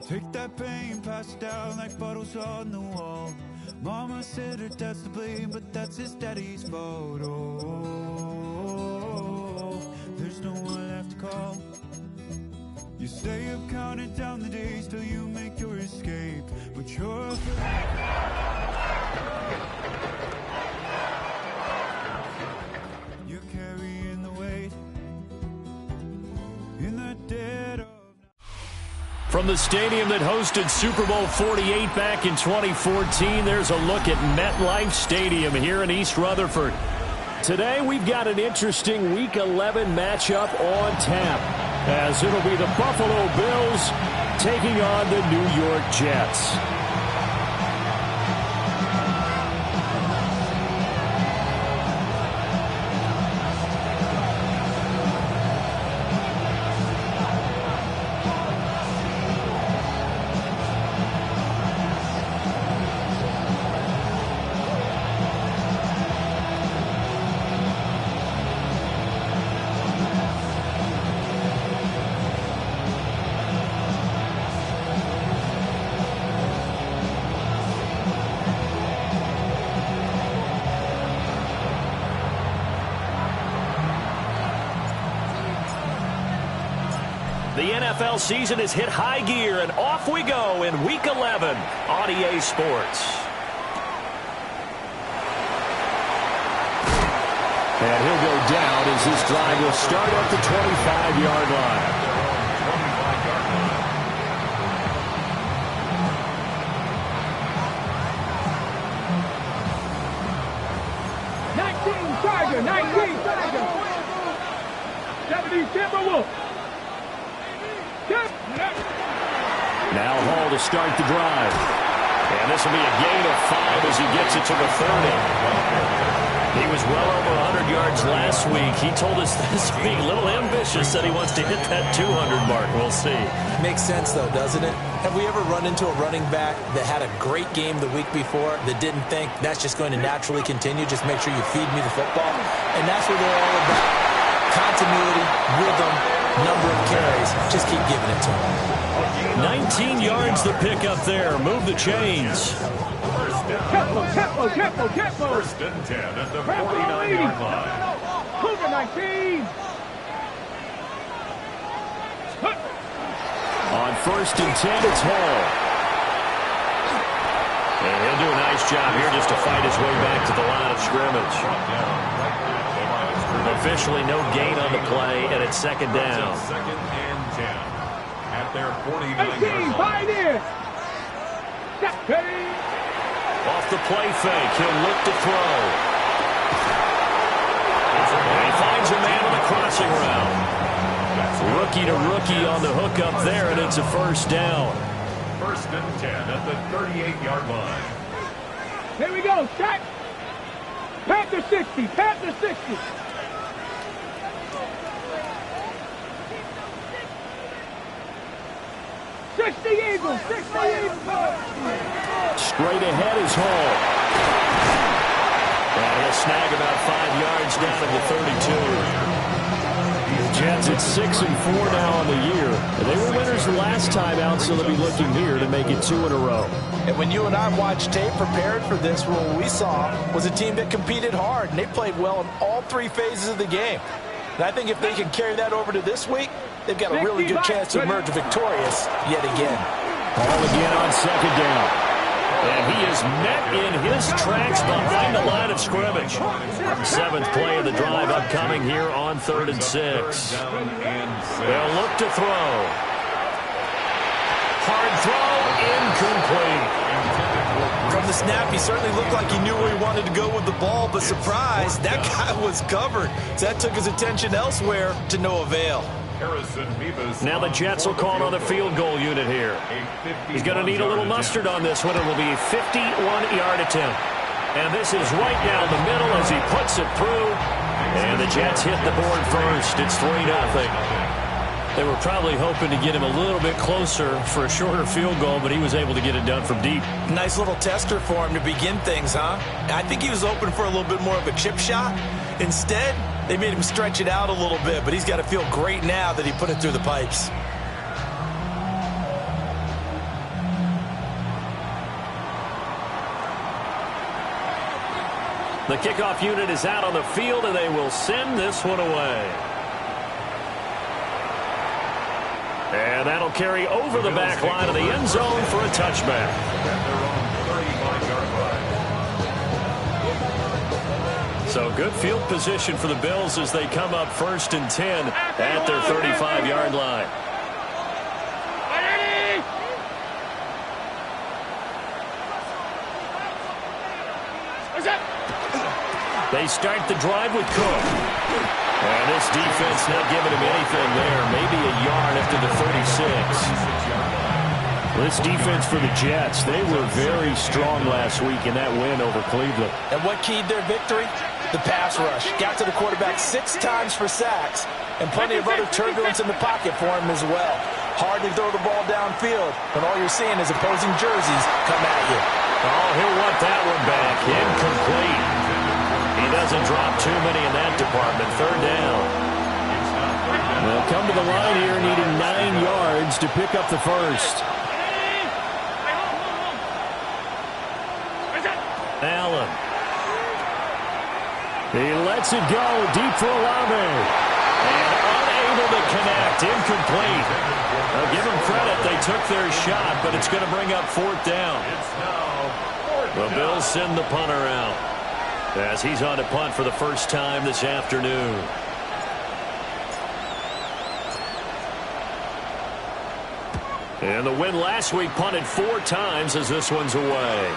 Take that pain, pass it down like bottles on the wall. Mama said her dad's to blame, but that's his daddy's fault. Oh, there's no one left to call. You stay up counting down the days till you make your escape, but you're you're carrying the weight in the dead of. From the stadium that hosted Super Bowl 48 back in 2014, there's a look at MetLife Stadium here in East Rutherford. Today we've got an interesting Week 11 matchup on tap, as it'll be the Buffalo Bills taking on the New York Jets. The NFL season has hit high gear, and off we go in Week 11 on EA Sports. And he'll go down as this drive will start at the 25-yard line. Tiger, 19 Tiger. 70 Timberwolves. Now Hall to start the drive. And this will be a gain of 5 as he gets it to the 30. He was well over 100 yards last week. He told us this week, a little ambitious, that he wants to hit that 200 mark. We'll see. Makes sense, though, doesn't it? Have we ever run into a running back that had a great game the week before that didn't think that's just going to naturally continue? Just make sure you feed me the football. And that's what they're all about. Continuity, rhythm, number of carries. Just keep giving it to him. 19 yards the pick up there. Move the chains. Tempo. First and 10 at the 49-yard line. Cougar 19. On first and 10, it's Hall. And he'll do a nice job here just to fight his way back to the line of scrimmage. Officially no gain on the play, and it's second down. Second and 10 at their 49-yard line. Off the play fake, he'll look to throw. And he finds a man on the crossing route. Rookie to rookie on the hook up there, and it's a first down. First and 10 at the 38-yard line. Here we go, Shaq. Panther 60, Panther 60. Eagles, 60 Eagles. Straight ahead is Hall. And he'll snag about 5 yards down at the 32. The Jets at 6-4 now on the year. And they were winners last time out, so they'll be looking here to make it 2 in a row. And when you and I watched tape prepared for this, what we saw was a team that competed hard, and they played well in all 3 phases of the game. And I think if they can carry that over to this week, they've got a really good chance to emerge victorious yet again. Ball again on second down. And he is met in his tracks behind the line of scrimmage. 7th play of the drive upcoming here on 3rd and 6. They'll look to throw. Hard throw, incomplete. From the snap, he certainly looked like he knew where he wanted to go with the ball, but surprise, that guy was covered. So that took his attention elsewhere to no avail. Now the Jets will call on the field goal unit here. He's going to need a little mustard on this one. It will be a 51-yard attempt. And this is right down the middle as he puts it through. And the Jets hit the board first. It's 3-0. They were probably hoping to get him a little bit closer for a shorter field goal, but he was able to get it done from deep. Nice little tester for him to begin things, huh? I think he was open for a little bit more of a chip shot. Instead, They made him stretch it out a little bit, but he's got to feel great now that he put it through the pipes. The kickoff unit is out on the field, and they will send this one away. And that'll carry over the back line of the end zone for a touchback. So good field position for the Bills as they come up 1st and 10 at their 35-yard line. They start the drive with Cook. And this defense not giving him anything there. Maybe a yard after the 36. This defense for the Jets, they were very strong last week in that win over Cleveland. And what keyed their victory? The pass rush. Got to the quarterback 6 times for sacks. And plenty of other turbulence in the pocket for him as well. Hard to throw the ball downfield when all you're seeing is opposing jerseys come at you. Oh, he'll want that one back. Incomplete. He doesn't drop too many in that department. 3rd down. They'll come to the line here needing 9 yards to pick up the first. Allen. He lets it go deep for Olave. And unable to connect. Incomplete. Now give them credit. They took their shot, but it's going to bring up 4th down. The Bills send the punter out as he's on to punt for the first time this afternoon. And the win last week punted 4 times as this one's away.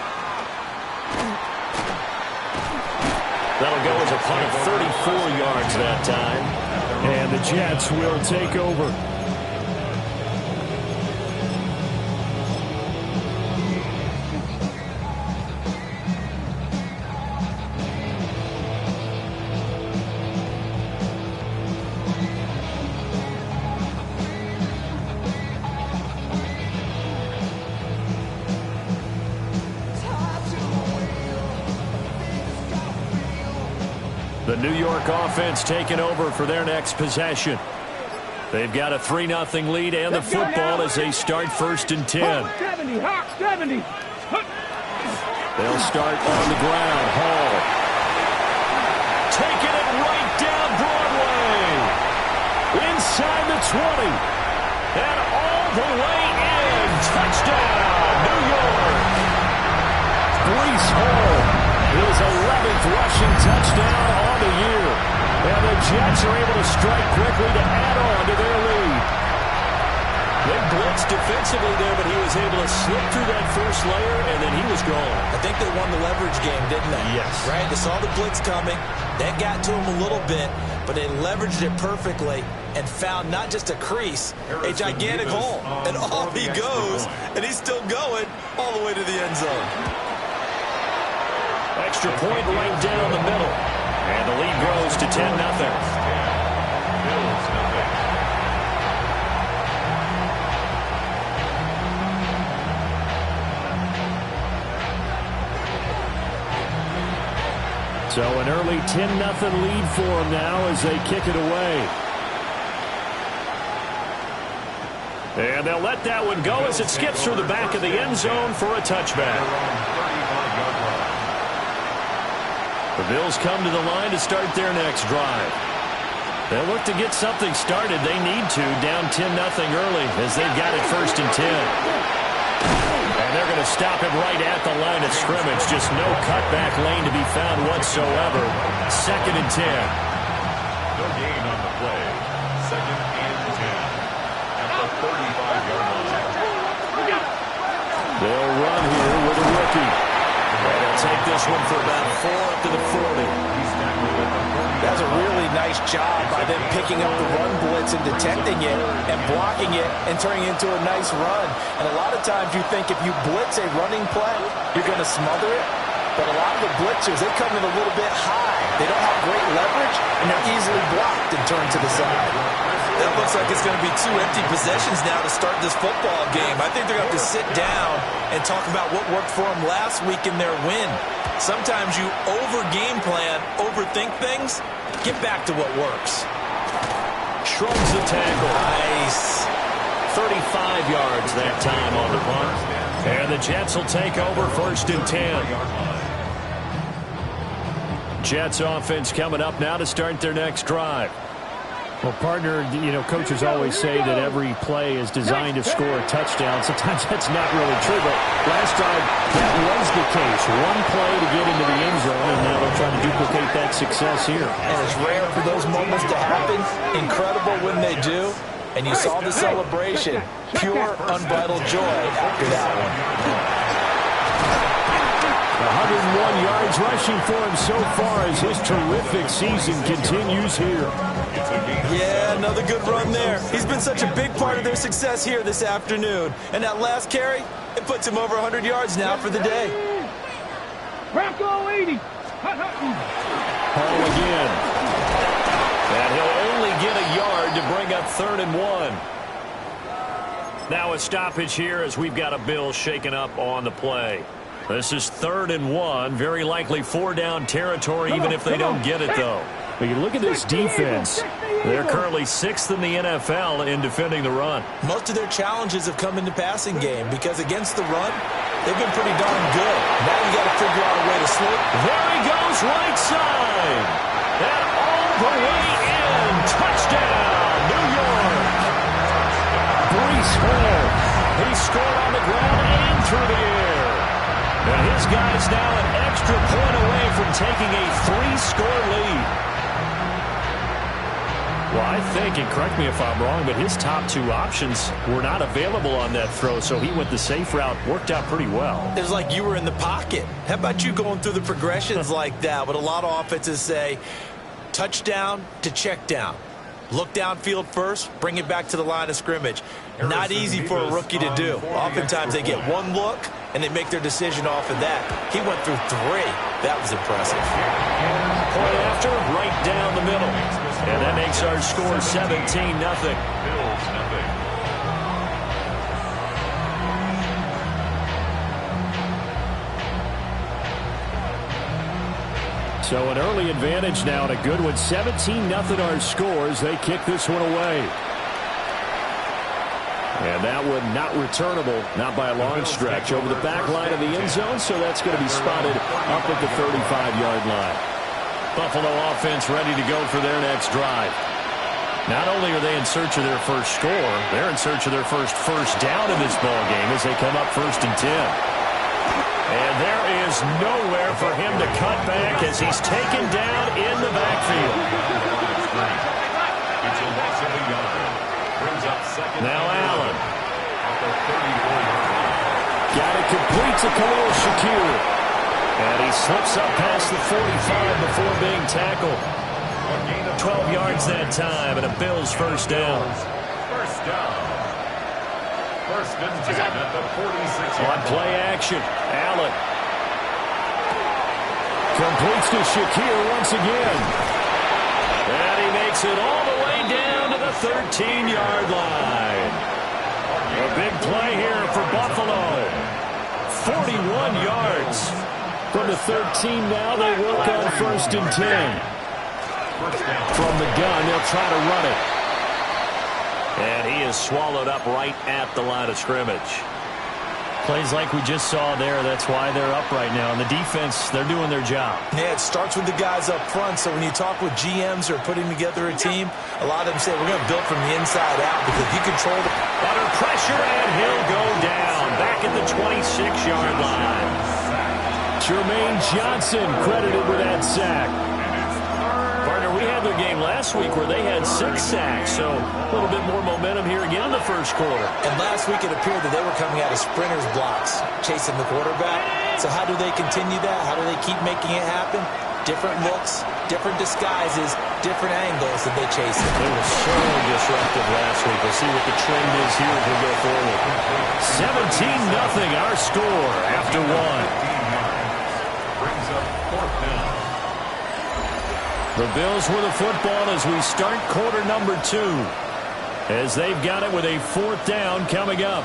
That'll go as a punt of 34 yards that time. And the Jets will take over. The New York offense taking over for their next possession. They've got a 3-0 lead and the football as they start 1st and 10. 70, Hawk 70. They'll start on the ground. Hall taking it right down Broadway. Inside the 20. And all the way in. Touchdown, New York. Breece Hall. His 11th rushing touchdown on the year. And the Jets are able to strike quickly to add on to their lead. They blitzed defensively there, but he was able to slip through that first layer, and then he was gone. I think they won the leverage game, didn't they? Yes. Right? They saw the blitz coming. That got to him a little bit, but they leveraged it perfectly and found not just a crease, a gigantic hole. And off he goes, and he's still going all the way to the end zone. Extra point right down the middle. And the lead grows to 10-0. So an early 10-0 lead for them now as they kick it away. And they'll let that one go as it skips through the back of the end zone for a touchback. The Bills come to the line to start their next drive. They'll look to get something started. They need to, down 10-0 early as they've got it 1st and 10. And they're going to stop him right at the line of scrimmage. Just no cutback lane to be found whatsoever. 2nd and 10. No gain on the play. 2nd and 10. At the 35-yard line. They'll run here with a rookie. And they'll take this one for about 4 up to the 40. That's a really nice job by them picking up the run blitz and detecting it and blocking it and turning it into a nice run. And a lot of times you think if you blitz a running play, you're going to smother it. But a lot of the blitzers, they come in a little bit high. They don't have great leverage, and they're easily blocked and turned to the side. That looks like it's going to be 2 empty possessions now to start this football game. I think they're going to have to sit down and talk about what worked for them last week in their win. Sometimes you over-game plan, overthink things. Get back to what works. Shrugs the tackle. Nice. 35 yards that time on the punt. And the Jets will take over 1st and 10. Jets offense coming up now to start their next drive. Well, partner, coaches always say that every play is designed to score a touchdown. Sometimes that's not really true, but last drive, that was the case. One play to get into the end zone, and now they're trying to duplicate that success here. And it's rare for those moments to happen. Incredible when they do. And you saw the celebration. Pure, unbridled joy after that one. 101 yards rushing for him so far as his terrific season continues here. Yeah, another good run there. He's been such a big part of their success here this afternoon. And that last carry, it puts him over 100 yards now for the day. Bronco 80. Hall again. And he'll only get a yard to bring up 3rd and 1. Now a stoppage here as we've got a Bill shaken up on the play. This is 3rd and 1. Very likely 4-down territory, even if they don't get it, though. But you look at this defense. They're currently 6th in the NFL in defending the run. Most of their challenges have come in the passing game because against the run, they've been pretty darn good. Now you got to figure out a way to slow. There he goes, right side. And all the way in. Touchdown, New York. Breece Hall. He scored on the ground and through the air. And his guy's now an extra point away from taking a 3-score lead. Well, I think, and correct me if I'm wrong, but his top 2 options were not available on that throw, so he went the safe route. Worked out pretty well. It was like you were in the pocket. How about you going through the progressions like that? What a lot of offenses say, touchdown to check down. Look downfield first, bring it back to the line of scrimmage. Not easy for a rookie to do. Oftentimes they get one look, and they make their decision off of that. He went through 3. That was impressive. Point after, right down the middle. And that makes our score 17-0. So an early advantage now and a good one. 17-0 our scores. They kick this one away. And that one not returnable, not by a long stretch, over the back line of the end zone, so that's going to be spotted up at the 35-yard line. Buffalo offense ready to go for their next drive. Not only are they in search of their first score, they're in search of their first down in this ball game as they come up 1st and 10. And there is nowhere for him to cut back as he's taken down in the backfield. It's a loss of a yard. Brings up 2nd. Now Allen. At the 34-yard line. Got it complete to Khalil Shakir. And he slips up past the 45 before being tackled. 12 yards that time, and a Bills first down. First down. 1st and 10 at the 46-yard On play action, Allen. Completes to Shakir once again. And he makes it all the way down to the 13-yard line. A big play here for Buffalo. 41 yards. From the 13 now, they work on 1st and 10. From the gun, they'll try to run it. And he is swallowed up right at the line of scrimmage. Plays like we just saw there, that's why they're up right now. And the defense, they're doing their job. Yeah, it starts with the guys up front. So when you talk with GMs or putting together a team, a lot of them say, we're going to build from the inside out because you control the... Under pressure, and he'll go down. Back at the 26-yard line. Jermaine Johnson credited with that sack. Partner, we had their game last week where they had 6 sacks, so a little bit more momentum here again in the first quarter. And last week it appeared that they were coming out of sprinters blocks, chasing the quarterback. So how do they continue that? How do they keep making it happen? Different looks, different disguises, different angles that they chase it. They were so disruptive last week. We'll see what the trend is here as we go forward. 17-0 our score after 1. Brings up 4th down. The Bills with the football as we start quarter number 2. As they've got it with a 4th down coming up.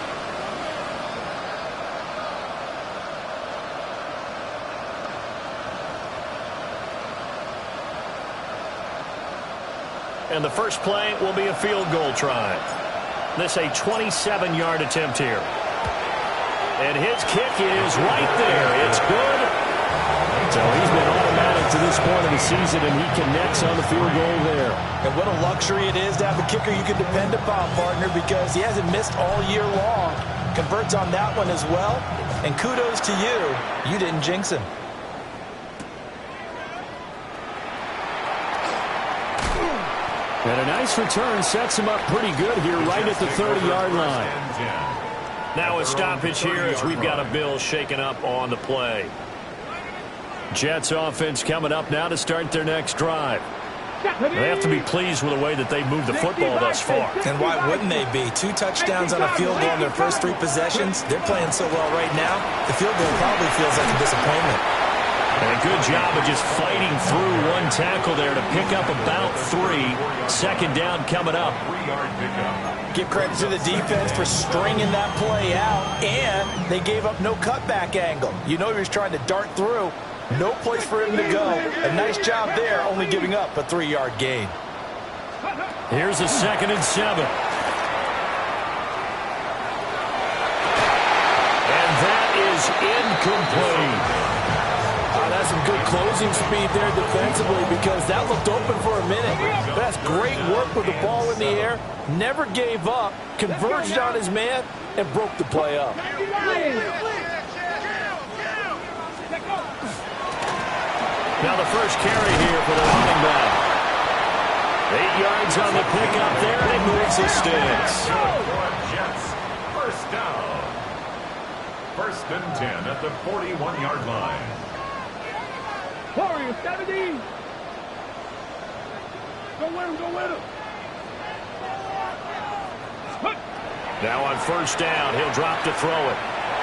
And the first play will be a field goal try. This a 27-yard attempt here. And his kick is right there. It's good. So he's been automatic to this point of the season, and he connects on the field goal there. And what a luxury it is to have a kicker you can depend upon, partner, because he hasn't missed all year long. Converts on that one as well. And kudos to you. You didn't jinx him. And a nice return sets him up pretty good here right at the 30-yard line. Now a stoppage here as we've got a Bills shaken up on the play. Jets offense coming up now to start their next drive. They have to be pleased with the way that they moved the football thus far. And why wouldn't they be? 2 touchdowns on a field goal in their first 3 possessions. They're playing so well right now, the field goal probably feels like a disappointment. And a good job of just fighting through one tackle there to pick up about 3. Second down coming up. 3-yard pickup. Give credit to the defense for stringing that play out, and they gave up no cutback angle. You know he was trying to dart through. No place for him to go. A nice job there, only giving up a 3-yard gain. Here's a 2nd and 7. And that is incomplete. That's some good closing speed there defensively because that looked open for a minute. That's great work with the ball in the air. Never gave up, converged on his man, and broke the play up. Now the first carry here for the running back. 8 yards on the pickup there, and it moves the sticks. Jets, first down. 1st and 10 at the 41-yard line. Warriors, 70. Go with him, go with him. Now on first down, he'll drop to throw it.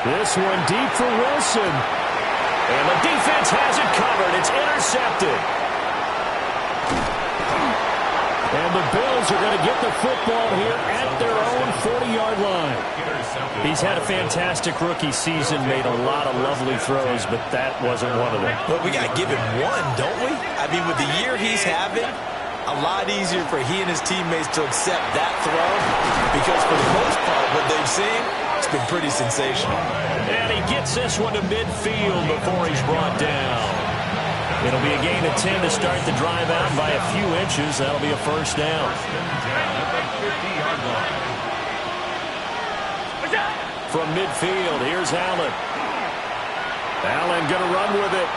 This one deep for Wilson. And the defense has it covered. It's intercepted. And the Bills are going to get the football here at their own 40-yard line. He's had a fantastic rookie season, made a lot of lovely throws, but that wasn't one of them. But we got to give him one, don't we? I mean, with the year he's having, a lot easier for he and his teammates to accept that throw because for the most part, what they've seen, it's been pretty sensational. And he gets this one to midfield before he's brought down. It'll be a gain of 10 to start the drive out by a few inches. That'll be a first down. From midfield, here's Allen. Allen going to run with it.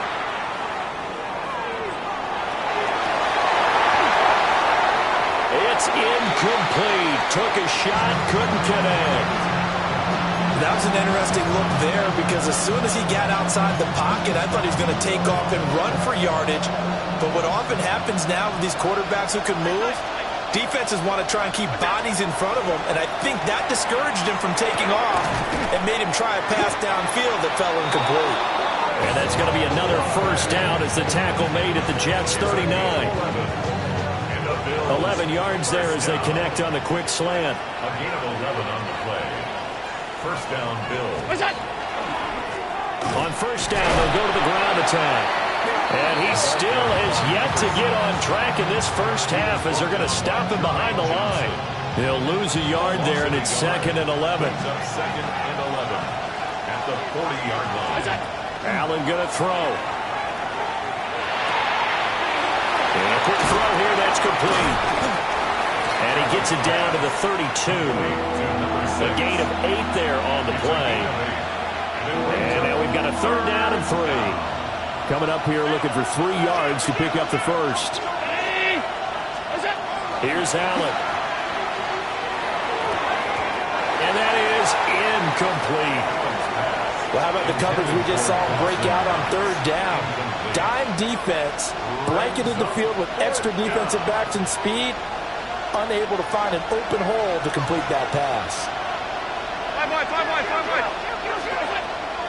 It's incomplete. Took a shot, couldn't connect. That was an interesting look there because as soon as he got outside the pocket, I thought he was going to take off and run for yardage. But what often happens now with these quarterbacks who can move, defenses want to try and keep bodies in front of them, and I think that discouraged him from taking off and made him try a pass downfield that fell incomplete. And that's going to be another first down as the tackle made at the Jets' 39. 11 yards there as they connect on the quick slant. A gain of 11 on the play. First down, Bills. On first down, they'll go to the ground attack. And he still has yet to get on track in this first half as they're going to stop him behind the line. He'll lose a yard there, and it's 2nd and 11. It's 2nd and 11 at the 40-yard line. Allen going to throw. And a quick throw here, that's complete. And he gets it down to the 32. A gain of 8 there on the play. And now we've got a 3rd down and 3. Coming up here looking for 3 yards to pick up the first. Here's Allen. And that is incomplete. Well, how about the coverage we just saw break out on 3rd down? Dime defense, blanketed the field with extra defensive backs and speed, unable to find an open hole to complete that pass.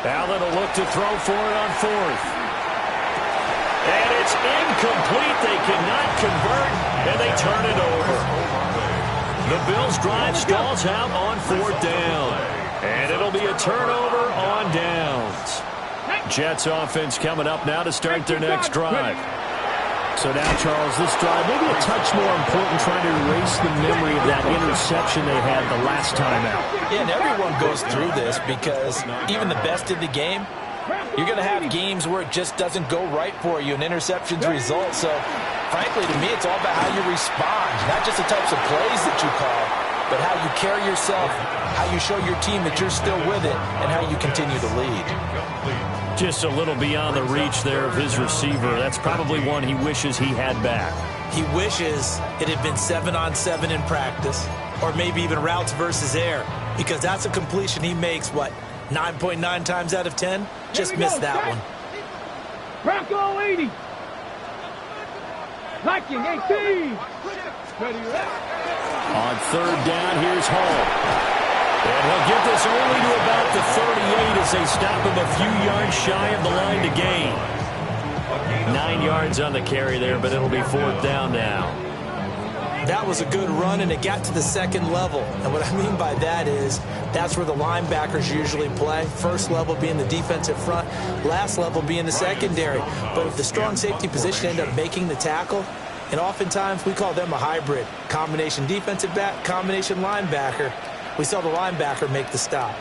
Allen will look to throw for it on 4th. And it's incomplete. They cannot convert, and they turn it over. The Bills' drive stalls out on 4th down. And it'll be a turnover on downs. Jets offense coming up now to start their next drive. So now, Charles, this drive maybe a touch more important, trying to erase the memory of that interception they had the last time out. Yeah, and everyone goes through this because even the best in the game, you're going to have games where it just doesn't go right for you, and interceptions result. So, frankly, to me, it's all about how you respond, not just the types of plays that you call, but how you carry yourself, how you show your team that you're still with it, and how you continue to lead. Just a little beyond the reach there of his receiver. That's probably one he wishes he had back. He wishes it had been 7-on-7 in practice, or maybe even routes versus air, because that's a completion he makes, 9.9 times out of 10? Just missed that one. Bronco 80. Liking 18. Ready, On 3rd down, here's Hall. And he'll get this only to about the 38 as they stop him a few yards shy of the line to gain. 9 yards on the carry there, but it'll be 4th down now. That was a good run, and it got to the 2nd level. And what I mean by that is that's where the linebackers usually play. First level being the defensive front, last level being the secondary. But if the strong safety position end up making the tackle, and oftentimes we call them a hybrid, combination defensive back, combination linebacker, we saw the linebacker make the stop.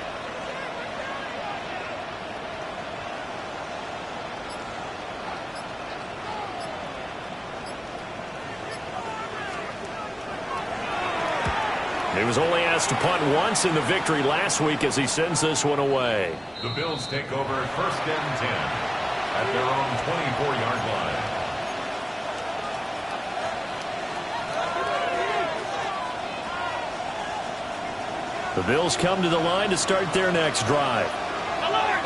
He was only asked to punt once in the victory last week as he sends this one away. The Bills take over 1st and 10 at their own 24-yard line. The Bills come to the line to start their next drive.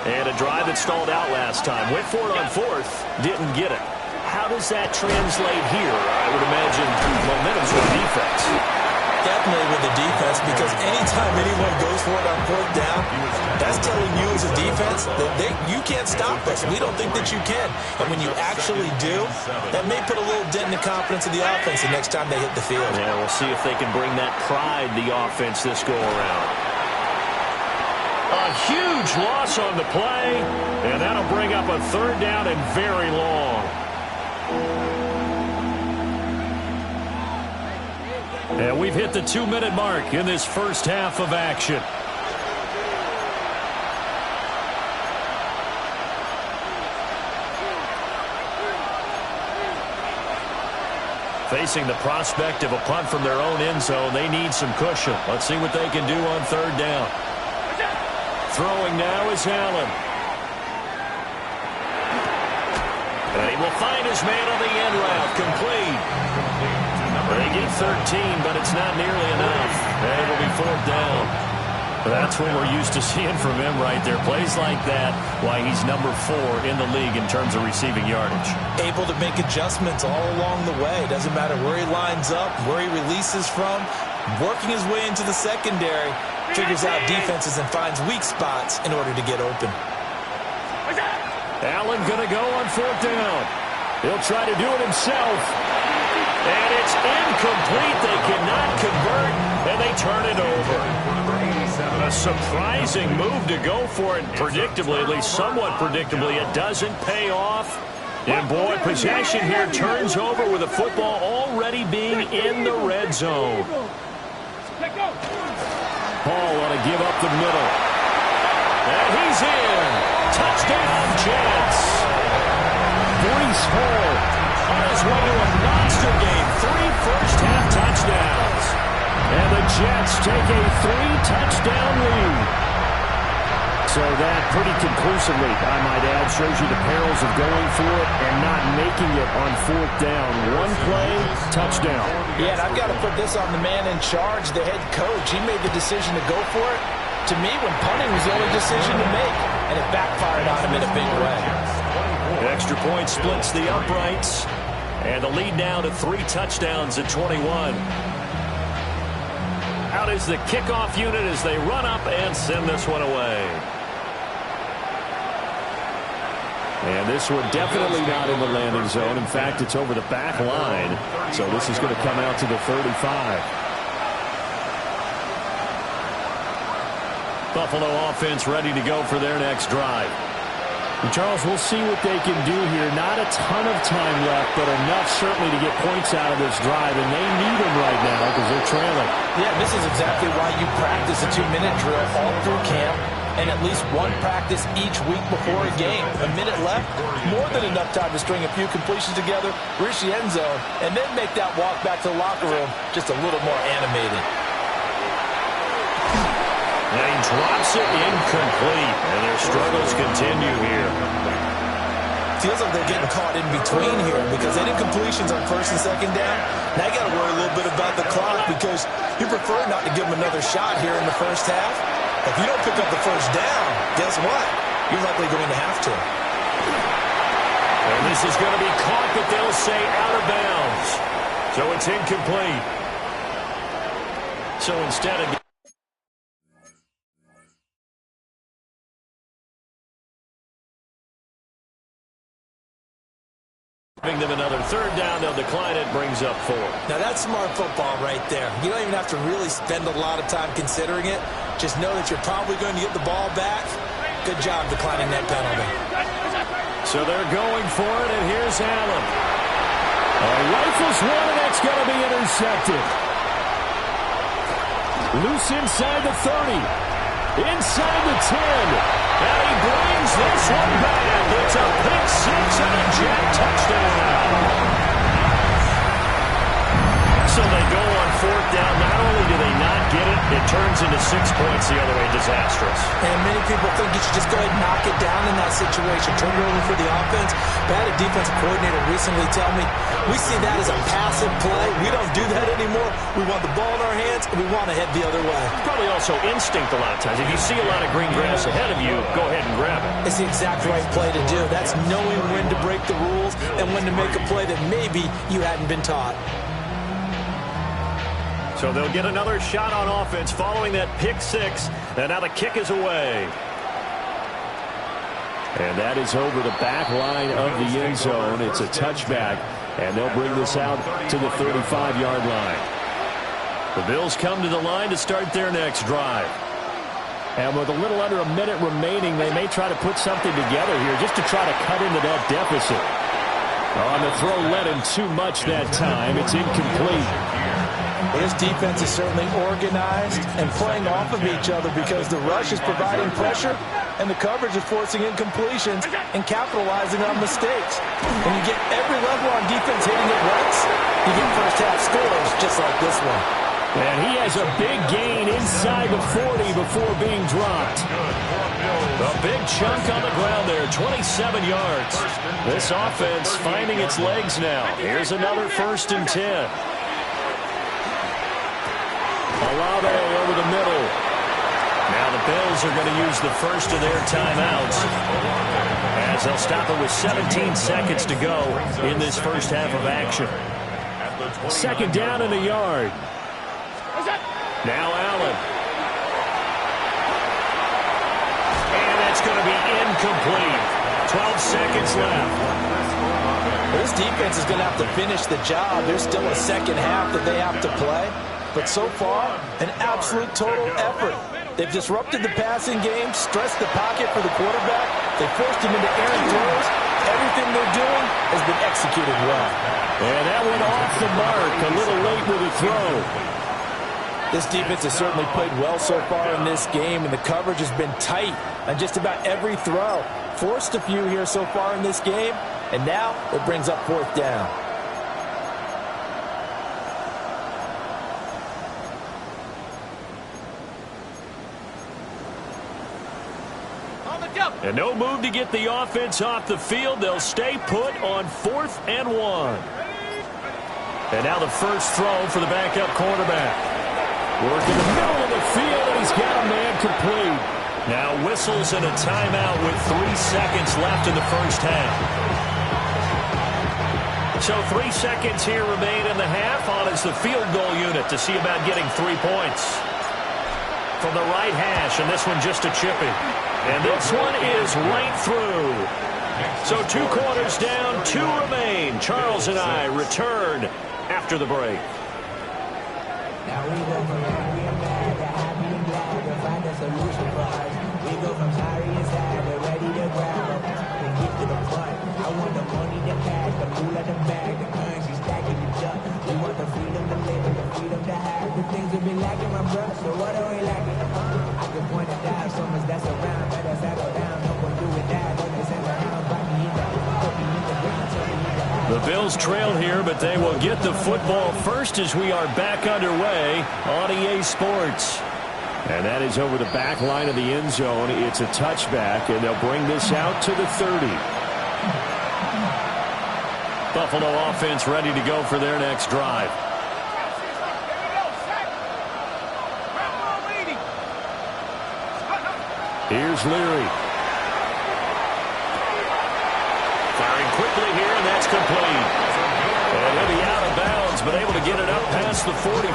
And a drive that stalled out last time. Went for it on 4th, didn't get it. How does that translate here? I would imagine momentum's with defense. Definitely with the defense, because anytime anyone goes for it on 4th down, that's telling you as a defense that you can't stop us. We don't think that you can. And when you actually do, that may put a little dent in the confidence of the offense the next time they hit the field. Yeah, we'll see if they can bring that pride the offense this go-around. A huge loss on the play, and that'll bring up a 3rd down and very long. And we've hit the 2-minute mark in this first half of action. Facing the prospect of a punt from their own end zone, they need some cushion. Let's see what they can do on 3rd down. Throwing now is Allen. And he will find his man on the end route, complete. They get 13, but it's not nearly enough. And it'll be 4th down. That's what we're used to seeing from him right there. Plays like that, why he's number 4 in the league in terms of receiving yardage. Able to make adjustments all along the way. Doesn't matter where he lines up, where he releases from. Working his way into the secondary, figures out defenses and finds weak spots in order to get open. Allen going to go on 4th down. He'll try to do it himself. And it's incomplete. They cannot convert, and they turn it over. A surprising move to go for it. Predictably, at least somewhat predictably, it doesn't pay off. And boy, possession here turns over with the football already being in the red zone. Hall ought to give up the middle. And he's in. Touchdown, Jets. Breece Hall on his way to a monster game. 3 first-half touchdowns. And the Jets take a 3-touchdown lead. So that pretty conclusively, I might add, shows you the perils of going for it and not making it on 4th down. One play, touchdown. Yeah, and I've got to put this on the man in charge, the head coach. He made the decision to go for it. To me, when punting was the only decision to make, and it backfired on him in a big way. The extra point splits the uprights, and the lead now to 3 touchdowns at 21. Out is the kickoff unit as they run up and send this one away. And this one definitely not in the landing zone. In fact, it's over the back line. So this is going to come out to the 35. Buffalo offense ready to go for their next drive. And Charles, we'll see what they can do here. Not a ton of time left, but enough certainly to get points out of this drive. And they need them right now because they're trailing. Yeah, this is exactly why you practice a 2-minute drill all through camp. And at least one practice each week before a game. A minute left, more than enough time to string a few completions together, reach the end zone, and then make that walk back to the locker room just a little more animated. And he drops it incomplete, and their struggles continue here. Feels like they're getting caught in between here because they did completions on first and second down. Now you got to worry a little bit about the clock because you prefer not to give them another shot here in the first half. If you don't pick up the first down, guess what? You're likely going to have to. And this is going to be caught, but they'll say out of bounds. So it's incomplete. So instead of giving them another third down, they'll decline it, brings up 4. Now that's smart football right there. You don't even have to really spend a lot of time considering it. Just know that you're probably going to get the ball back. Good job declining that penalty. So they're going for it, and here's Allen. Rifles one, and that's going to be intercepted. Loose inside the 30. Inside the 10. And he brings this one back. It's a pick 6 and a Jet touchdown. So they go on fourth down. Not only do they not get it, it turns into 6 points the other way. Disastrous. And many people think you should just go ahead and knock it down in that situation. Turn it over for the offense. But I had a defensive coordinator recently tell me, we see that as a passive play. We don't do that anymore. We want the ball in our hands, and we want to head the other way. Probably also instinct a lot of times. If you see a lot of green grass ahead of you, go ahead and grab it. It's the exact right play to do. That's knowing when to break the rules and when to make a play that maybe you hadn't been taught. So they'll get another shot on offense following that pick 6. And now the kick is away. And that is over the back line of the end zone. It's a touchback. And they'll bring this out to the 35-yard line. The Bills come to the line to start their next drive. And with a little under a minute remaining, they may try to put something together here just to try to cut into that deficit. On the throw, led him too much that time. It's incomplete. This defense is certainly organized and playing off of each other because the rush is providing pressure and the coverage is forcing incompletions and capitalizing on mistakes. When you get every level on defense hitting it once, you get first-half scores just like this one. And he has a big gain inside the 40 before being dropped. A big chunk on the ground there, 27 yards. This offense finding its legs now. Here's another 1st and 10. Olave over the middle. Now the Bills are going to use the first of their timeouts as they'll stop it with 17 seconds to go in this first half of action. 2nd down and a yard. Now Allen. And that's going to be incomplete. 12 seconds left. This defense is going to have to finish the job. There's still a second half that they have to play. But so far, an absolute total effort. They've disrupted the passing game, stressed the pocket for the quarterback. They forced him into errant throws. Everything they're doing has been executed well. And that one off the mark, a little late with a throw. This defense has certainly played well so far in this game, and the coverage has been tight on just about every throw. Forced a few here so far in this game, and now it brings up 4th down. And no move to get the offense off the field. They'll stay put on 4th and 1. And now the first throw for the backup quarterback. Working the middle of the field, and he's got a man complete. Now whistles and a timeout with 3 seconds left in the first half. So 3 seconds here remain in the half. On is the field goal unit to see about getting 3 points. From the right hash, and this one just a chipping. And this one is right through. So 2 quarters down, 2 remain. Charles and I return after the break. Now we go from angry and mad to happy and glad to find a solution for us. We go from sorry and sad to ready to grab up and get to the front. I want the money, the cash, the fool of the bag, the currency stacking the junk. We want the freedom to live and the freedom to have. The things we've been lacking, my brother, so what are we lacking? I can point it down, so much that's around. Better settle down, no one do it that. Don't they send around, bite me in the ground, tell me in the The Bills trail here, but they will get the football first as we are back underway on EA Sports. And that is over the back line of the end zone. It's a touchback, and they'll bring this out to the 30. Buffalo offense ready to go for their next drive. Here's Leary. Firing quickly here, and that's complete. And he'll be out of bounds, but able to get it up past the 45.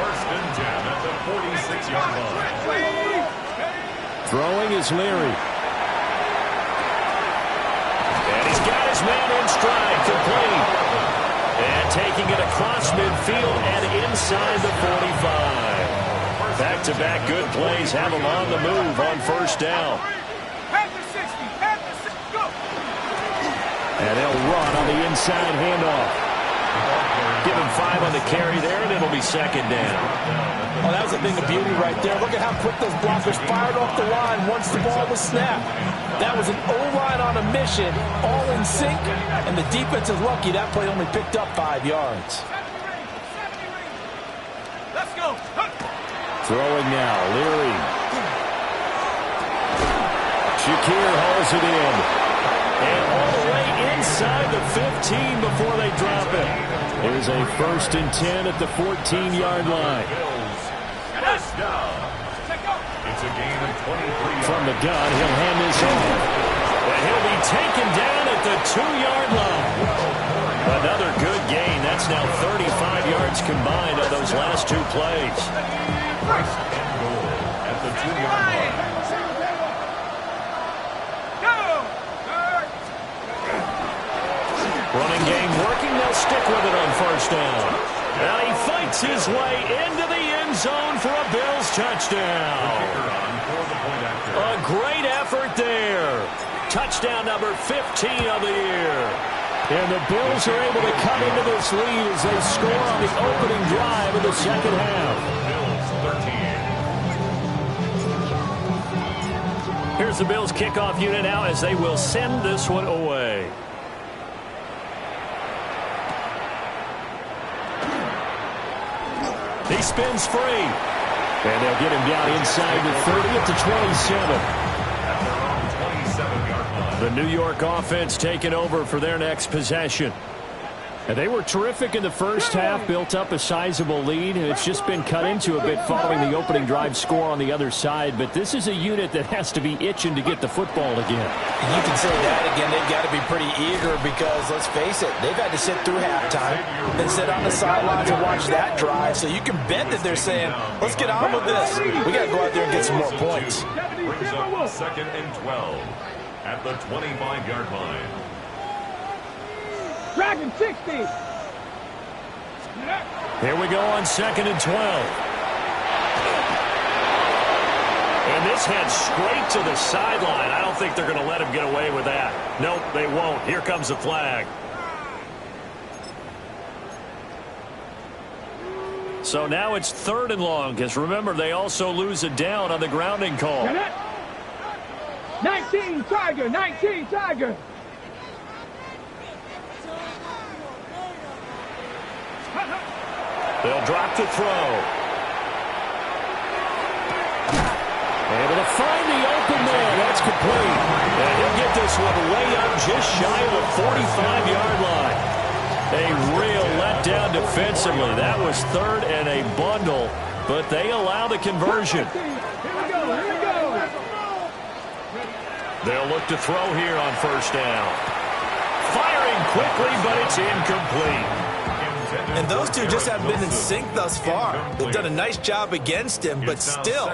First and 10 at the 46-yard line. Throwing is Leary. And he's got his man in stride, complete. And taking it across midfield and inside the 45. Back-to-back good plays have him on the move on first down. And they'll run on the inside handoff. Give him 5 on the carry there, and it'll be second down. Oh, that was a thing of beauty right there. Look at how quick those blockers fired off the line once the ball was snapped. That was an O-line on a mission, all in sync, and the defense is lucky that play only picked up 5 yards. Let's go. Throwing now, Leary. Shakir hauls it in. And all the way inside the 15 before they drop it. Here's a first and 10 at the 14-yard line. First down. It's a gain of 23. From the gun, he'll hand this off. And he'll be taken down at the 2-yard line. Another good gain. That's now 35 yards combined on those last 2 plays. First and goal at the 2-yard line. Running game working. They'll stick with it on first down. And he fights his way into the end zone for a Bills touchdown. A great effort there. Touchdown number 15 of the year. And the Bills are able to cut into this lead as they score on the opening drive of the second half. Here's the Bills kickoff unit now as they will send this one away. He spins free. And they'll get him down inside the 30 at the 27. The New York offense taking over for their next possession. And they were terrific in the first half, built up a sizable lead, and it's just been cut into a bit following the opening drive score on the other side. But this is a unit that has to be itching to get the football again. You can say that again. They've got to be pretty eager because, let's face it, they've had to sit through halftime and sit on the sidelines and watch that drive. So you can bet that they're saying, let's get on with this. We got to go out there and get some more points. Brings up second and 12 at the 25-yard line. Dragon 60. Here we go on second and 12. And this heads straight to the sideline. I don't think they're going to let him get away with that. Nope, they won't. Here comes the flag. So now it's third and long, because remember, they also lose a down on the grounding call. 19 Tiger, 19 Tiger. They'll drop to throw. Able to find the open man. That's complete. And he'll get this one way up just shy of the 45-yard line. A real letdown defensively. That was third and a bundle, but they allow the conversion. They'll look to throw here on first down. Firing quickly, but it's incomplete. And those two just haven't been in sync thus far. They've done a nice job against him, but still,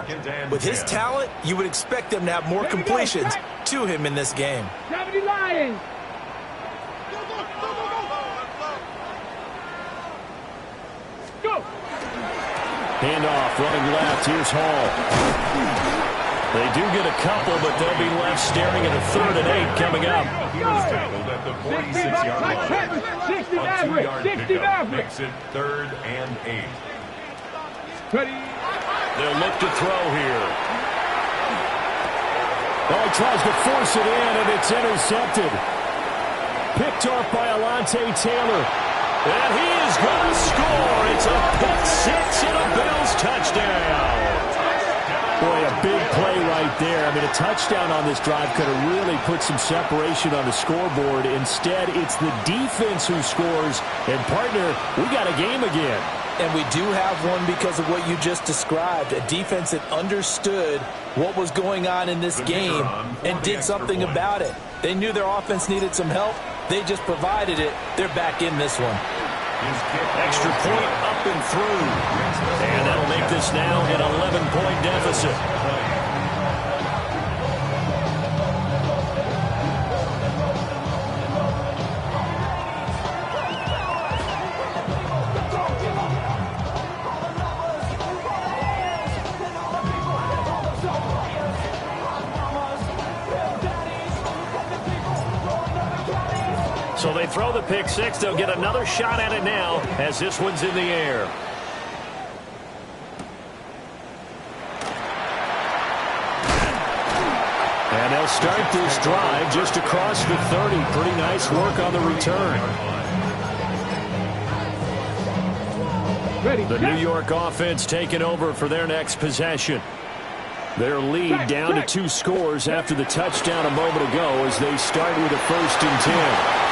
with his talent, you would expect them to have more completions to him in this game. 70 Lions. Go. Handoff, running left. Here's Hall. They do get a couple, but they'll be left staring at a 3rd and 8 coming up. He was tackled at the 46-yard line. 60 A Maverick. 2-yard 60 pickup Maverick. makes it 3rd and 8. Ready. They'll look to throw here. Oh, he tries to force it in, and it's intercepted. Picked off by Alontae Taylor. And he is going to score. It's a pick 6 and a Bills touchdown. Boy, a big play right there. I mean, a touchdown on this drive could have really put some separation on the scoreboard. Instead, it's the defense who scores. And, partner, we got a game again. And we do have one because of what you just described, a defense that understood what was going on in this game and did something about it. They knew their offense needed some help. They just provided it. They're back in this one. Extra point up and through. And that'll make this now an 11-point deficit. So they throw the pick 6. They'll get another shot at it now as this one's in the air. And they'll start this drive just across the 30. Pretty nice work on the return. The New York offense taking over for their next possession. Their lead down to 2 scores after the touchdown a moment ago as they start with a 1st and 10.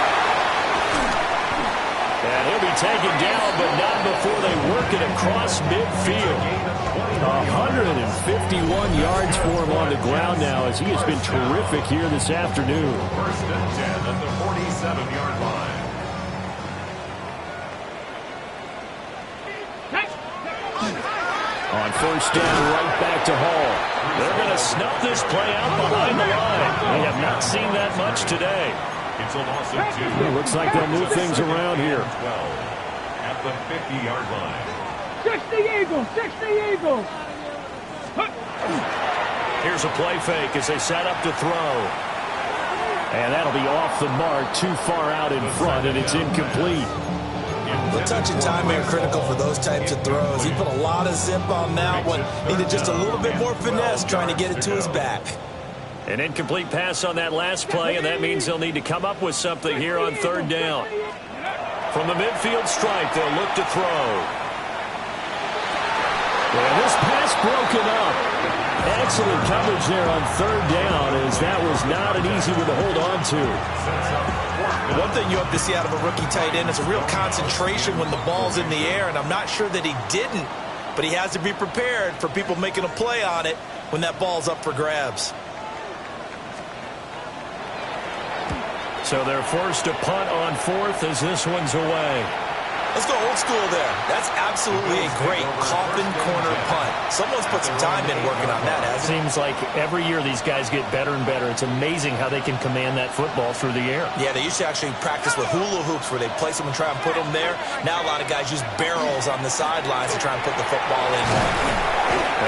And he'll be taken down, but not before they work it across midfield. 151 yards for him on the ground now as he has been terrific here this afternoon. 1st and 10 at the 47-yard line. On 1st down, right back to Hall. They're going to snuff this play out behind the line. We have not seen that much today. It's a loss of 2. It looks like they'll move things around here. 12 at the 50-yard line. 60 Eagles. 60 Eagles. Here's a play fake as they set up to throw. And that'll be off the mark, too far out in front, and it's incomplete. The touch and timing are critical for those types of throws. He put a lot of zip on that one. Needed just a little bit more finesse trying to get it to his back. An incomplete pass on that last play, and that means they'll need to come up with something here on 3rd down. From the midfield stripe, they'll look to throw. And this pass broken up. Excellent coverage there on 3rd down, as that was not an easy one to hold on to. One thing you have to see out of a rookie tight end is a real concentration when the ball's in the air, and I'm not sure that he didn't, but he has to be prepared for people making a play on it when that ball's up for grabs. So they're forced to punt on 4th as this one's away. Let's go old school there. That's absolutely a great coffin corner punt. Someone's put some time in working on that, hasn't it? Seems like every year these guys get better and better. It's amazing how they can command that football through the air. Yeah, they used to actually practice with hula hoops where they place them and try and put them there. Now a lot of guys use barrels on the sidelines to try and put the football in.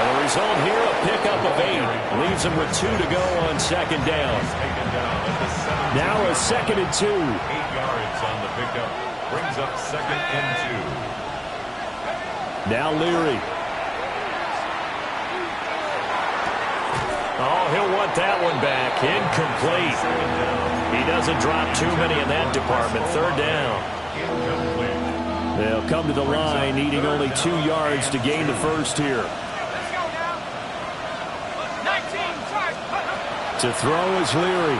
And the result here, a pickup of 8. Leaves them with 2 to go on 2nd down. Now a 2nd and 2. 8 yards on the pickup. Brings up 2nd and 2. Now Leary. Oh, he'll want that one back. Incomplete. He doesn't drop too many in that department. 3rd down. Incomplete. They'll come to the line, needing only 2 yards to gain the 1st here. To throw is Leary.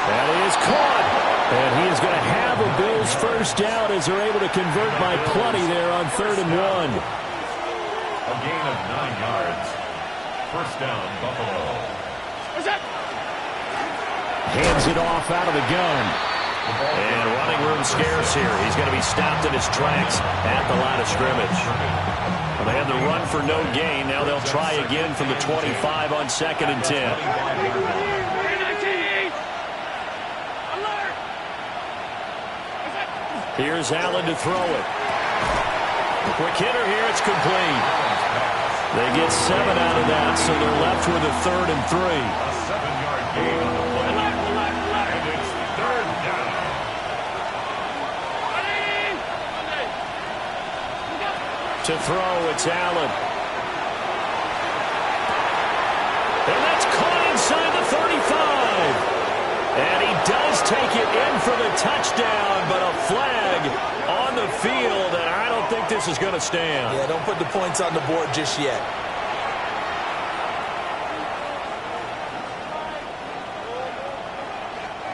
That is caught. And he is going to have a Bills 1st down as they're able to convert by plenty there on 3rd and 1. A gain of 9 yards. 1st down, Buffalo. Hands it off out of the gun. And running room scarce here. He's going to be stopped in his tracks at the line of scrimmage. Well, they had the run for no gain. Now they'll try again from the 25 on 2nd and 10. Here's Allen to throw it. Quick hitter here. It's complete. They get 7 out of that, so they're left with a 3rd and 3. A 7-yard gain on the play. And it's 3rd down. To throw, it's Allen. And that's caught inside the 35. And he does take it in for the touchdown, but a flag on the field, and I don't think this is going to stand. Yeah, don't put the points on the board just yet.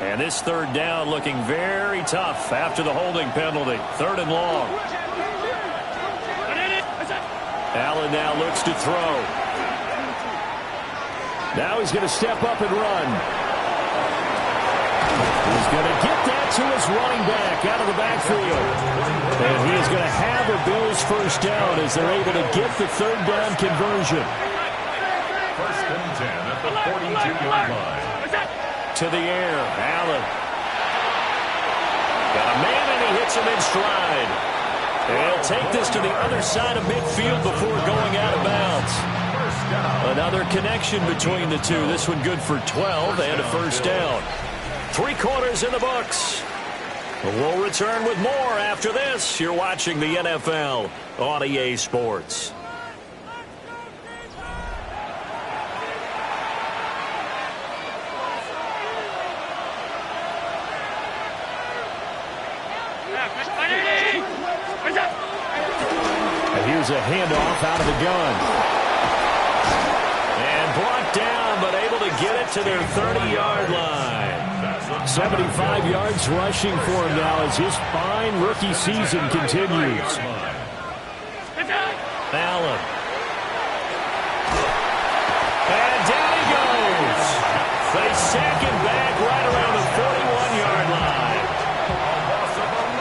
And this 3rd down looking very tough after the holding penalty. 3rd and long. Allen now looks to throw. Now he's going to step up and run. He's going to get that to his running back out of the backfield. And he is going to have a Bills first down as they're able to get the 3rd down conversion. 1st and 10 at the 42-yard line. To the air, Allen. Got a man and he hits him in stride. And he'll take this to the other side of midfield before going out of bounds. Another connection between the two. This one good for 12 and a first down. 3 quarters in the books. We'll return with more after this. You're watching the NFL on EA Sports. And here's a handoff out of the gun. And brought down, but able to get it to their 30-yard line. 75 yards rushing for him now as his fine rookie season continues. Allen. And down he goes. They sack him back right around the 41-yard line.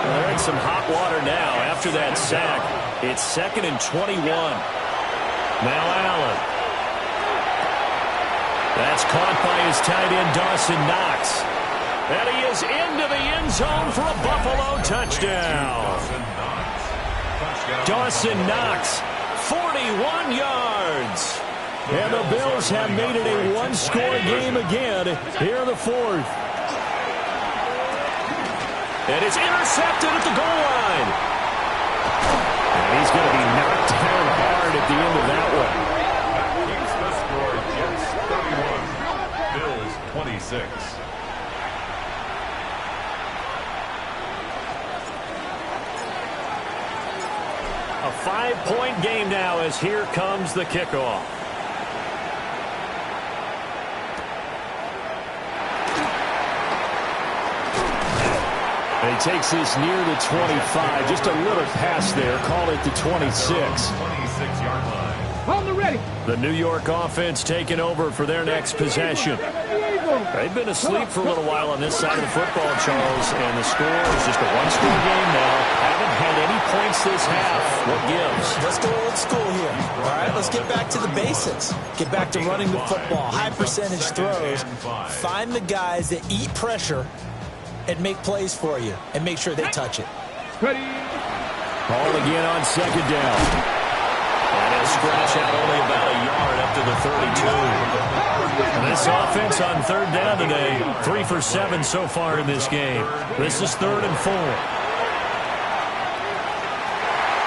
They're in some hot water now after that sack. It's 2nd and 21. Now Allen. That's caught by his tight end, Dawson Knox. And he is into the end zone for a Buffalo touchdown. Dawson Knox, 41 yards. And the Bills have made it a one-score game again here in the 4th. And it's intercepted at the goal line. And he's going to be knocked down hard at the end of that one. Keeps the score. Jets 31. Bills 26. A 5-point game now as here comes the kickoff. And he takes this near the 25. Just a little pass there. Call it the 26. 26-yard line. On the ready. The New York offense taking over for their next possession. They've been asleep for a little while on this side of the football, Charles, and the score is just a one-score game now. Haven't had any points this half. What gives? Let's go old school here. All right, let's get back to the basics. Get back to running the football, high percentage throws. Find the guys that eat pressure and make plays for you, and make sure they touch it. Ready. Ball again on 2nd down. And he'll scratch out only about a yard up to the 32. And this offense on 3rd down today, 3 for 7 so far in this game. This is 3rd and 4.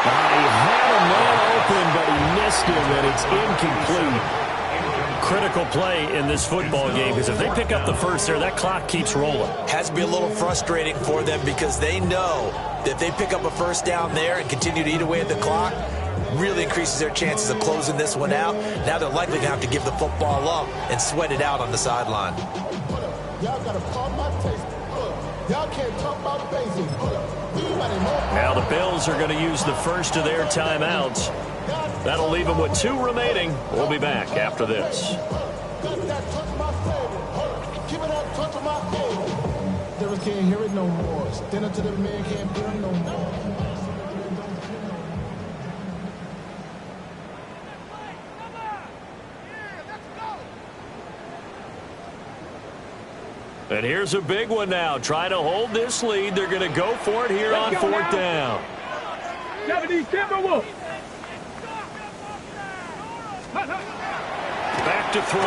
He had a man open, but he missed him, and it's incomplete. Critical play in this football game, because if they pick up the first there, that clock keeps rolling. Has to be a little frustrating for them because they know that if they pick up a first down there and continue to eat away at the clock, really increases their chances of closing this one out. Now they're likely going to have to give the football up and sweat it out on the sideline. Y'all got to call my taste. Y'all can't talk about basics. Now the Bills are going to use the first of their timeouts. That'll leave them with 2 remaining. We'll be back after this. There mother can't hear it no more. Stand up to the man can't feel it no more. And here's a big one now. Trying to hold this lead. They're going to go for it here on fourth down. 70 Timberwolves. Back to throw.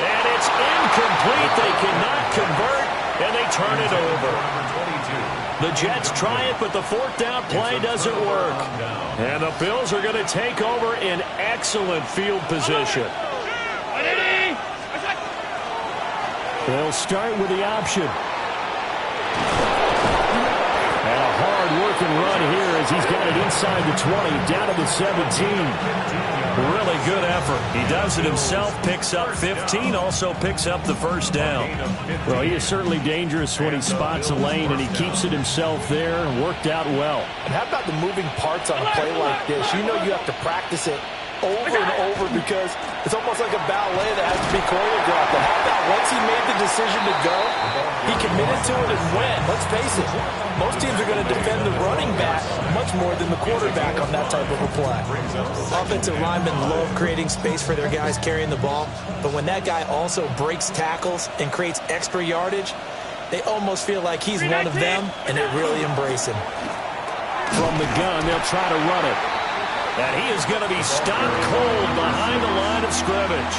And it's incomplete. They cannot convert, and they turn it over. The Jets try it, but the fourth down play doesn't work. And the Bills are going to take over in excellent field position. They'll start with the option. And a hard-working run here as he's got it inside the 20, down to the 17. Really good effort. He does it himself, picks up 15, also picks up the first down. Well, he is certainly dangerous when he spots a lane, and he keeps it himself there and worked out well. And how about the moving parts on a play like this? You know you have to practice it over and over because it's almost like a ballet that has to be choreographed. But how about once he made the decision to go, he committed to it and went. Let's face it, most teams are going to defend the running back much more than the quarterback on that type of a play. Offensive linemen love creating space for their guys carrying the ball, but when that guy also breaks tackles and creates extra yardage, they almost feel like he's one of them, and they really embrace him. From the gun, they'll try to run it. And he is going to be stopped cold behind the line of scrimmage.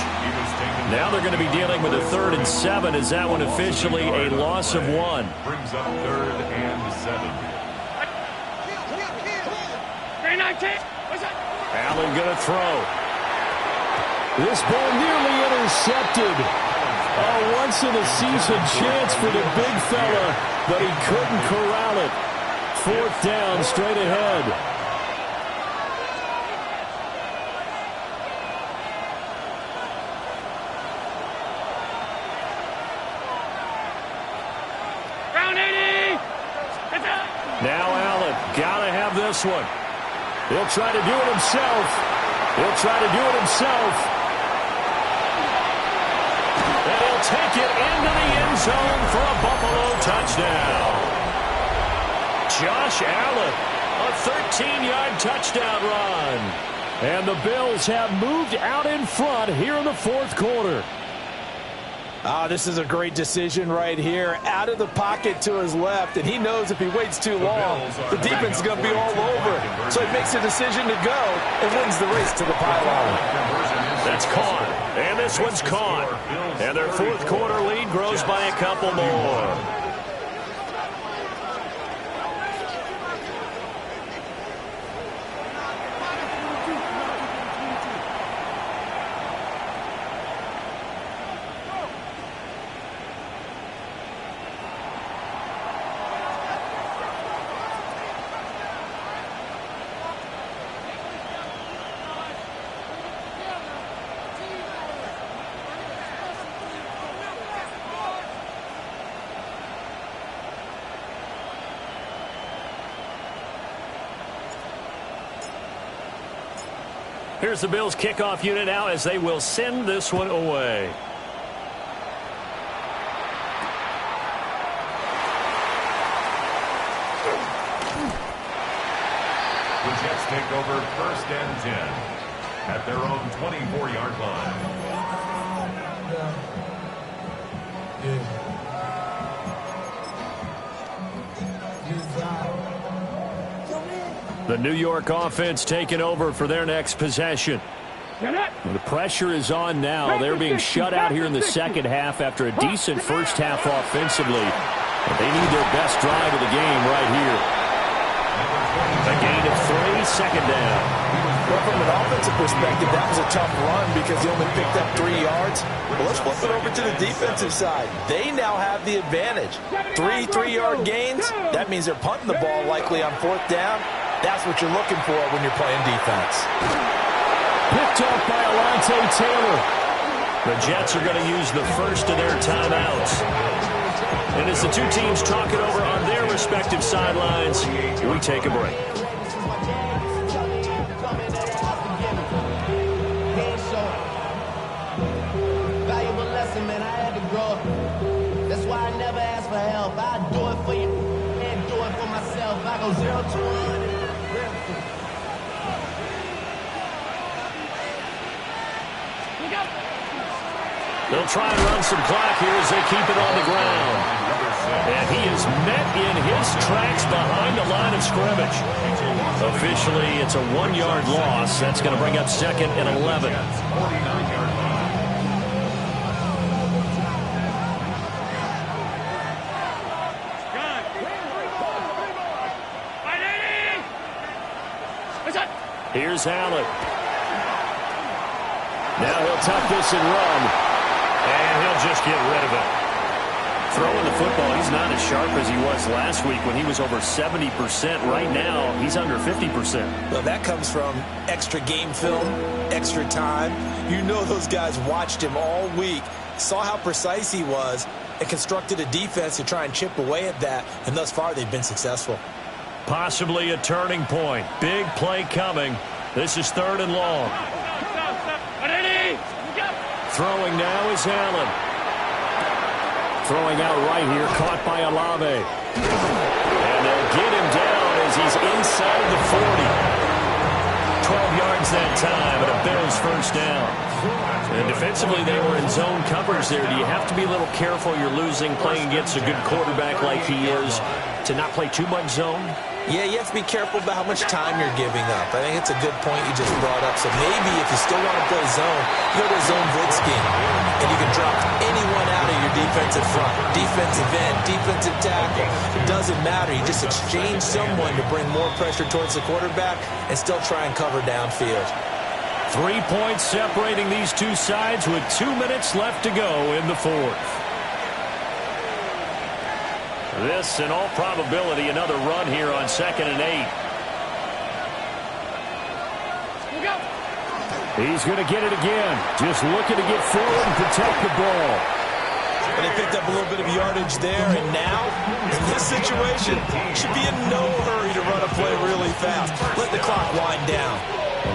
Now they're going to be dealing with a 3rd and 7. Is that one officially a loss of 1? Brings up 3rd and 7. Allen going to throw. This ball nearly intercepted. A once-in-a-season chance for the big fella, but he couldn't corral it. 4th down, straight ahead. Now Allen, got to have this one. He'll try to do it himself. He'll try to do it himself. And he'll take it into the end zone for a Buffalo touchdown. Josh Allen, a 13-yard touchdown run. And the Bills have moved out in front here in the 4th quarter. This is a great decision right here. Out of the pocket to his left, and he knows if he waits too long, the defense is going to be all over. So he makes a decision to go and wins the race to the pylon. That's caught, and this one's caught. And their 4th quarter lead grows by a couple more. Here's the Bills kickoff unit now as they will send this one away. The Jets take over 1st and 10 at their own 24-yard line. The New York offense taking over for their next possession. The pressure is on now. They're being shut out here in the second half after a decent first half offensively. But they need their best drive of the game right here. A gain of 3, 2nd down. Well, from an offensive perspective, that was a tough run because he only picked up 3 yards. But let's flip it over to the defensive side. They now have the advantage. 3 3-yard gains. That means they're punting the ball likely on 4th down. That's what you're looking for when you're playing defense. Picked off by Alontae Taylor. The Jets are going to use the first of their timeouts. And as the two teams talk it over on their respective sidelines, we take a break. Valuable lesson, man. I had to grow up. That's why I never asked for the help. I do it for you and do it for myself. I go 0 to 100. They'll try and run some clock here as they keep it on the ground. And he is met in his tracks behind the line of scrimmage. Officially, it's a 1-yard loss. That's going to bring up 2nd and 11. Here's Allen. Now he'll tuck this and run. And he'll just get rid of it. Throwing the football, he's not as sharp as he was last week when he was over 70%. Right now, he's under 50%. Well, that comes from extra game film, extra time. You know those guys watched him all week, saw how precise he was, and constructed a defense to try and chip away at that. And thus far, they've been successful. Possibly a turning point. Big play coming. This is 3rd and long. Throwing now is Allen. Throwing out right here, caught by Olave. And they'll get him down as he's inside the 40. 12 yards that time, and a Bills first down. And defensively, they were in zone coverage there. Do you have to be a little careful? You're losing, playing against a good quarterback like he is, to not play too much zone? Yeah, you have to be careful about how much time you're giving up. I think it's a good point you just brought up. So maybe if you still want to play zone, you go to a zone blitz scheme. And you can drop anyone out of your defensive front, defensive end, defensive tackle. It doesn't matter. You just exchange someone to bring more pressure towards the quarterback and still try and cover downfield. 3 points separating these two sides with 2 minutes left to go in the 4th. This, in all probability, another run here on 2nd and 8. He's going to get it again. Just looking to get forward and protect the ball. And they picked up a little bit of yardage there, and now, in this situation, should be in no hurry to run a play really fast. Let the clock wind down.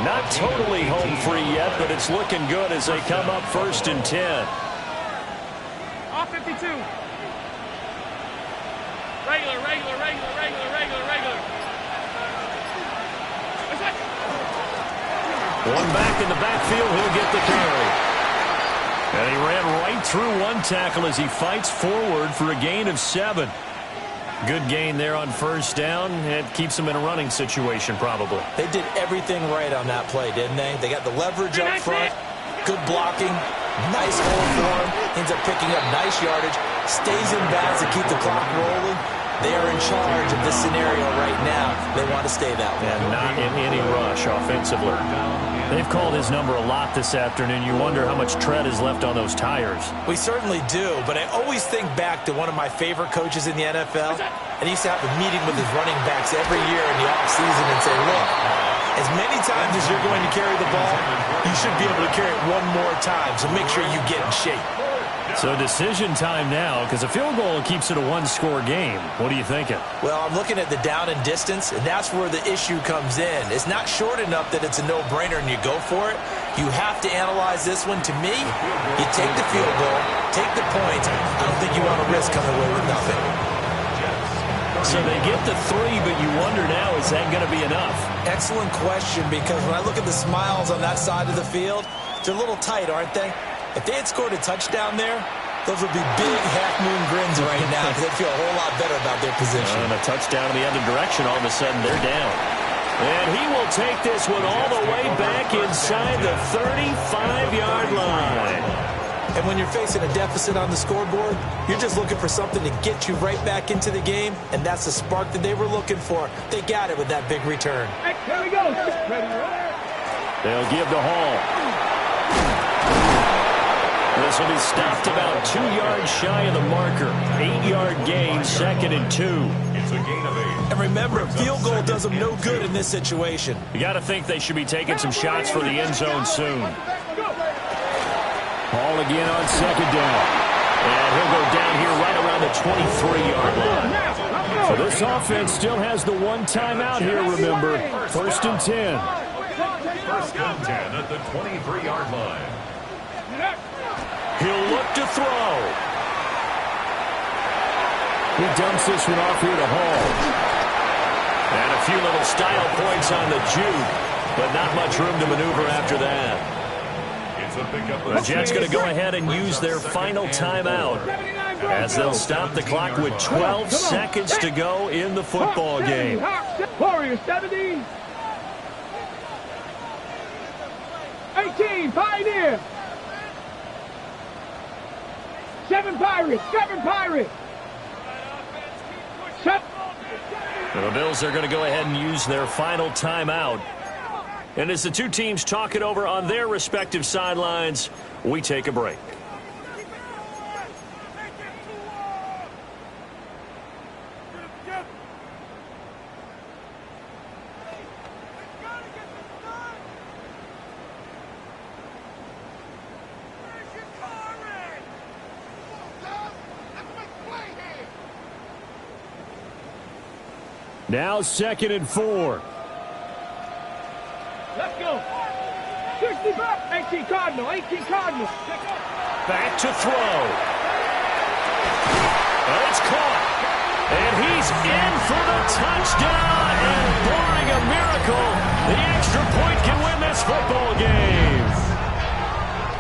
Not totally home free yet, but it's looking good as they come up 1st and 10. Off 52. Regular. One back in the backfield, he'll get the carry. And he ran right through one tackle as he fights forward for a gain of 7. Good gain there on 1st down. It keeps them in a running situation, probably. They did everything right on that play, didn't they? They got the leverage up front, good blocking, nice hole for him, ends up picking up nice yardage, stays in bounds to keep the clock rolling. They are in charge of this scenario right now. They want to stay that way. And not in any rush offensively. They've called his number a lot this afternoon. You wonder how much tread is left on those tires. We certainly do, but I always think back to one of my favorite coaches in the NFL, and he used to have a meeting with his running backs every year in the offseason and say, look, as many times as you're going to carry the ball, you should be able to carry it one more time, so make sure you get in shape. So decision time now, because a field goal keeps it a one-score game. What are you thinking? Well, I'm looking at the down and distance, and that's where the issue comes in. It's not short enough that it's a no-brainer and you go for it. You have to analyze this one. To me, you take the field goal, take the points. I don't think you want to risk coming away with nothing. So they get the 3, but you wonder now, is that going to be enough? Excellent question, because when I look at the smiles on that side of the field, they're a little tight, aren't they? If they had scored a touchdown there, those would be big half-moon grins right now because they'd feel a whole lot better about their position. And a touchdown in the other direction, all of a sudden they're down. And he will take this one all the way back inside the 35-yard line. And when you're facing a deficit on the scoreboard, you're just looking for something to get you right back into the game, and that's the spark that they were looking for. They got it with that big return. Hey, here we go. They'll give to Hall. This will be stopped about 2 yards shy of the marker. 8-yard gain, 2nd and 2. It's a gain of 8. And remember, field goal does them no good in this situation. You got to think they should be taking some shots for the end zone soon. Hall again on 2nd down. And he'll go down here right around the 23-yard line. So this offense still has the one timeout here, remember. 1st and 10. 1st and 10 at the 23-yard line. He'll look to throw. He dumps this one off here to Hall. And a few little style points on the juke, but not much room to maneuver after that. The Jets going to go ahead and use their final timeout as they'll stop the clock with 12 seconds to go in the football game. Warriors 70. 18, Pioneer. 7 Pirates, 7 Pirates. The Bills are going to go ahead and use their final timeout. And as the two teams talk it over on their respective sidelines, we take a break. Now 2nd and 4. Let's go. 65. 18 Cardinal. 18 Cardinal. Back to throw. Oh, it's caught. And he's in for the touchdown. And barring a miracle, the extra point can win this football game.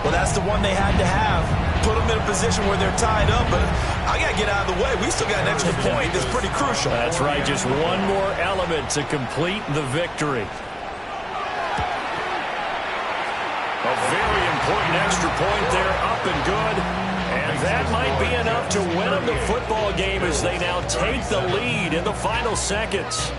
Well, that's the one they had to have. Put them in a position where they're tied up, but I got to get out of the way. We still got an extra point that's pretty crucial. That's right. Just one more element to complete the victory. A very important extra point there, up and good. And that might be enough to win them the football game as they now take the lead in the final seconds.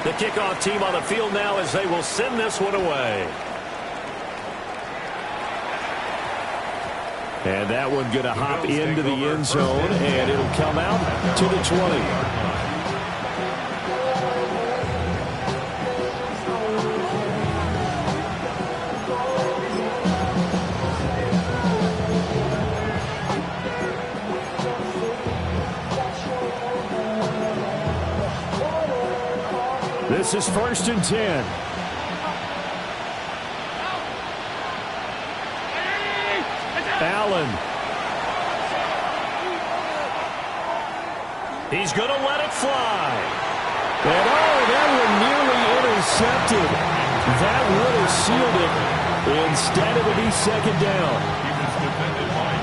The kickoff team on the field now as they will send this one away. And that one going to hop into the end zone, and it'll come out to the 20. This is 1st and 10. Allen. He's going to let it fly. And that one nearly intercepted. That would have sealed it. Instead, it would be 2nd down.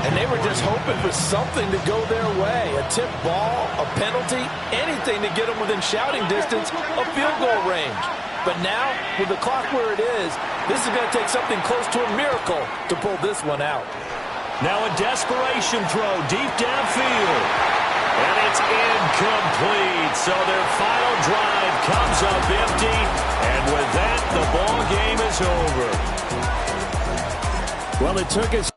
And they were just hoping for something to go their way. A tip ball, a penalty, anything to get them within shouting distance of field goal range. But now, with the clock where it is, this is going to take something close to a miracle to pull this one out. Now a desperation throw deep downfield. And it's incomplete. So their final drive comes up empty. And with that, the ball game is over. Well, it took us.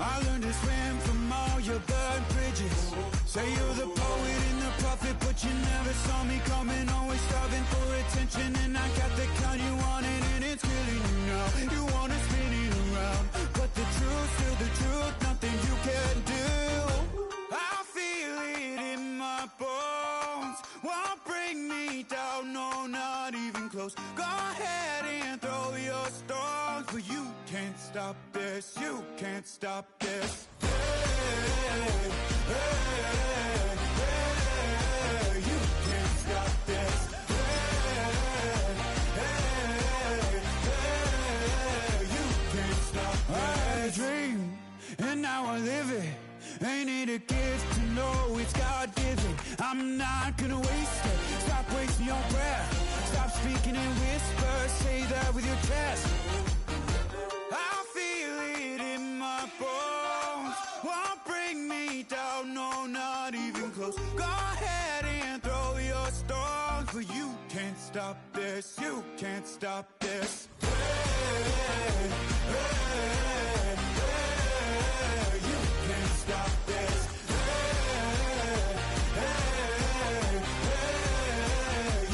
I learned to swim from all your burnt bridges. Say you're the poet and the prophet, but you never saw me coming. Always starving for attention, and I got the kind you wanted, and it's killing you now. You wanna spin it around, but the truth's still the truth. Nothing you can do. I feel it in my bones. Won't bring me down, no, not even close. Go ahead and throw your stones, but you can't stop this. You can't stop this. Hey, hey, hey, you can't stop this. You can't stop this. I had a dream, and now I live it. Ain't it a gift to know it's God-given? I'm not gonna waste it. Stop wasting your breath. Stop speaking in whispers. Say that with your chest. I feel it in my bones. Won't bring me down, no, not even close. Go ahead and throw your story. stop this, you can't stop this. You can't stop this.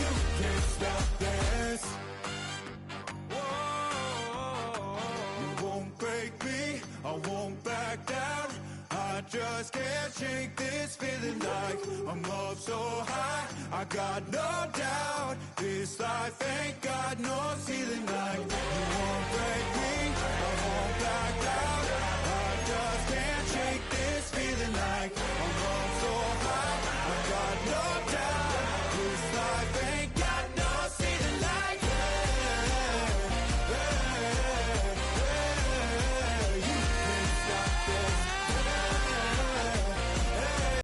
You can't stop this. You won't break me, I won't back down. I just can't shake this feeling like I'm up so high. I got no doubt this life ain't got no ceiling like you won't break